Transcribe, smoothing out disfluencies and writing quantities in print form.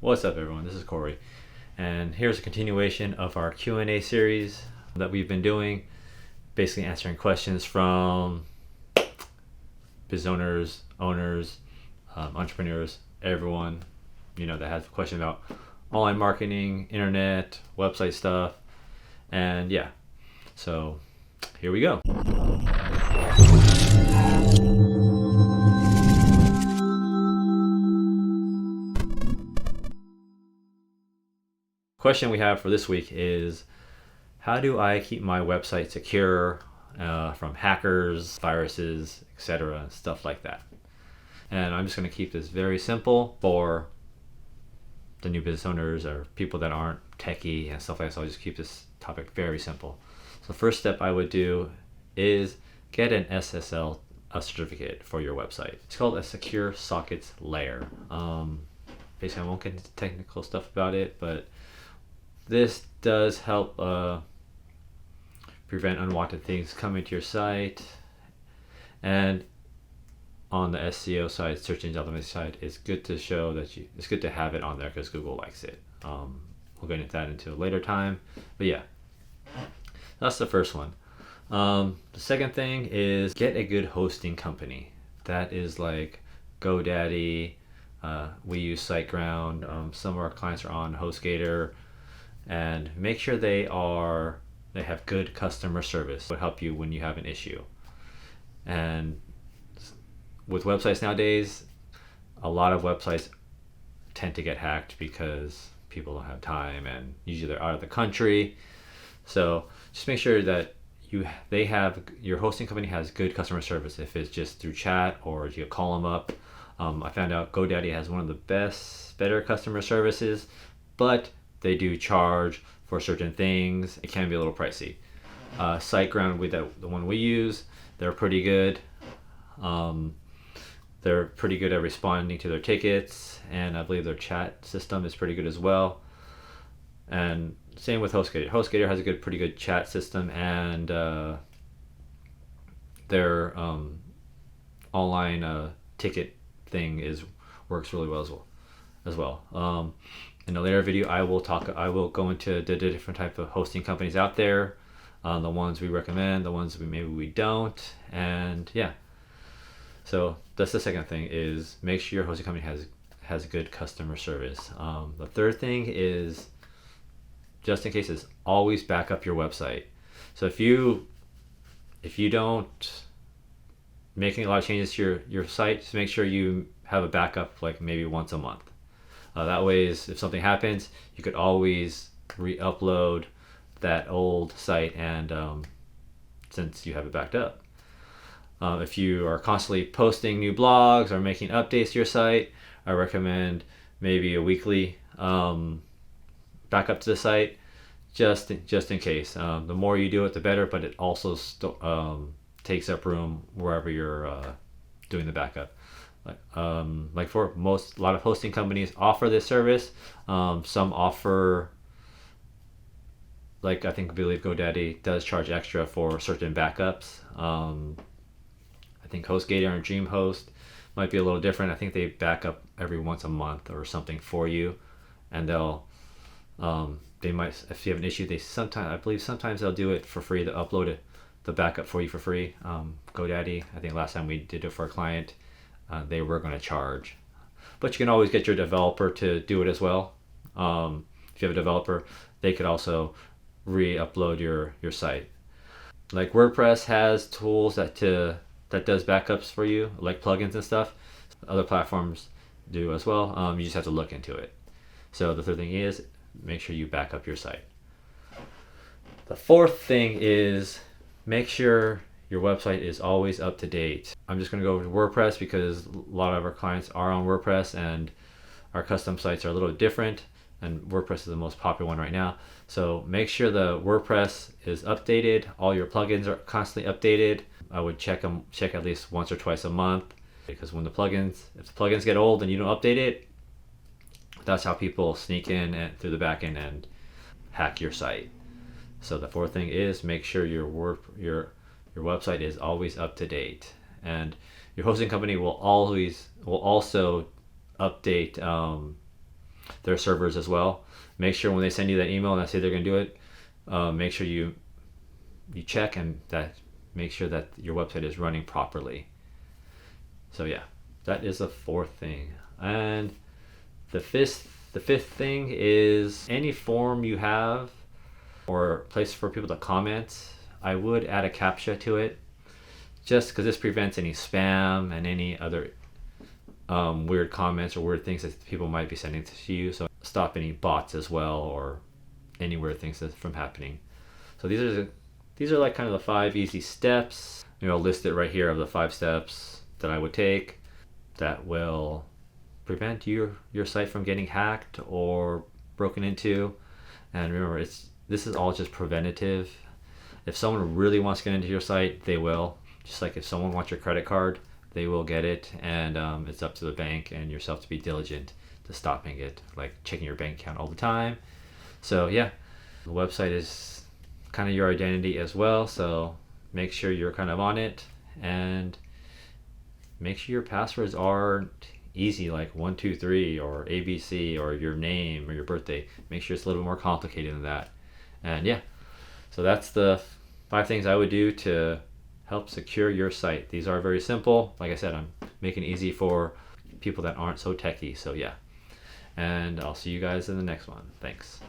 What's up, everyone? This is Corey, and here's a continuation of our Q&A series that we've been doing, basically answering questions from business owners, entrepreneurs, everyone that has a question about online marketing, internet, website stuff, and yeah. So here we go. Question we have for this week is, how do I keep my website secure from hackers, viruses, etc., stuff like that? And I'm just going to keep this very simple for the new business owners or people that aren't techie and stuff like that. So I'll just keep this topic very simple. So the first step I would do is get an SSL certificate for your website. It's called a secure sockets layer. Basically, I won't get into technical stuff about it, but this does help prevent unwanted things coming to your site. And on the SEO side, search engine optimization side, it's good to show that it's good to have it on there because Google likes it. We'll get into that into a later time. But yeah, that's the first one. The second thing is get a good hosting company. That is like GoDaddy. We use SiteGround. Some of our clients are on HostGator. And make sure they have good customer service. It will help you when you have an issue. And with websites nowadays, a lot of websites tend to get hacked because people don't have time, and usually they're out of the country. So just make sure that your hosting company has good customer service. If it's just through chat or you call them up. I found out GoDaddy has one of the better customer services, but they do charge for certain things. It can be a little pricey. SiteGround, the one we use, they're pretty good. They're pretty good at responding to their tickets, and I believe their chat system is pretty good as well. And same with HostGator. HostGator has a pretty good chat system, and their online ticket thing works really well as well. In a later video, I will go into the different type of hosting companies out there, the ones we recommend, the ones maybe we don't, and yeah. So that's the second thing, is make sure your hosting company has good customer service. The third thing is, just in case, is always back up your website. So if you don't making a lot of changes to your site, just make sure you have a backup like maybe once a month. That way, if something happens, you could always re-upload that old site, and since you have it backed up. If you are constantly posting new blogs or making updates to your site, I recommend maybe a weekly backup to the site, just in case. The more you do it, the better, but it also takes up room wherever you're doing the backup. Like for a lot of hosting companies offer this service. Some offer, like I believe GoDaddy does charge extra for certain backups. I think HostGator and DreamHost might be a little different. I think they back up every once a month or something for you, and they might, if you have an issue, I believe sometimes they'll do it for free. They'll upload the backup for you for free. GoDaddy, I think last time we did it for a client, they were going to charge, but you can always get your developer to do it as well. If you have a developer, they could also re-upload your site. Like WordPress has tools that does backups for you, like plugins and stuff. Other platforms do as well. You just have to look into it. So the third thing is, make sure you back up your site. The fourth thing is, make sure your website is always up to date. I'm just going to go over to WordPress because a lot of our clients are on WordPress, and our custom sites are a little different, and WordPress is the most popular one right now. So make sure the WordPress is updated. All your plugins are constantly updated. I would check at least once or twice a month, because if the plugins get old and you don't update it, that's how people sneak in and through the back end and hack your site. So the fourth thing is, make sure your website is always up to date, and your hosting company will also update their servers as well. Make sure when they send you that email and they say they're going to do it, make sure you check and that make sure that your website is running properly. So yeah, that is the fourth thing. And the fifth thing is any form you have or place for people to comment, I would add a CAPTCHA to it, just because this prevents any spam and any other weird comments or weird things that people might be sending to you. So stop any bots as well or any weird things from happening. So these are like kind of the 5 easy steps. I'll list it right here of the 5 steps that I would take that will prevent your site from getting hacked or broken into. And remember, this is all just preventative. If someone really wants to get into your site, they will. Just like if someone wants your credit card, they will get it, and it's up to the bank and yourself to be diligent to stopping it, like checking your bank account all the time. So yeah, the website is kind of your identity as well, so make sure you're kind of on it, and make sure your passwords aren't easy like 123 or ABC or your name or your birthday. Make sure it's a little bit more complicated than that. And yeah, so that's the 5 things I would do to help secure your site. These are very simple. Like I said, I'm making it easy for people that aren't so techy. So yeah, and I'll see you guys in the next one. Thanks.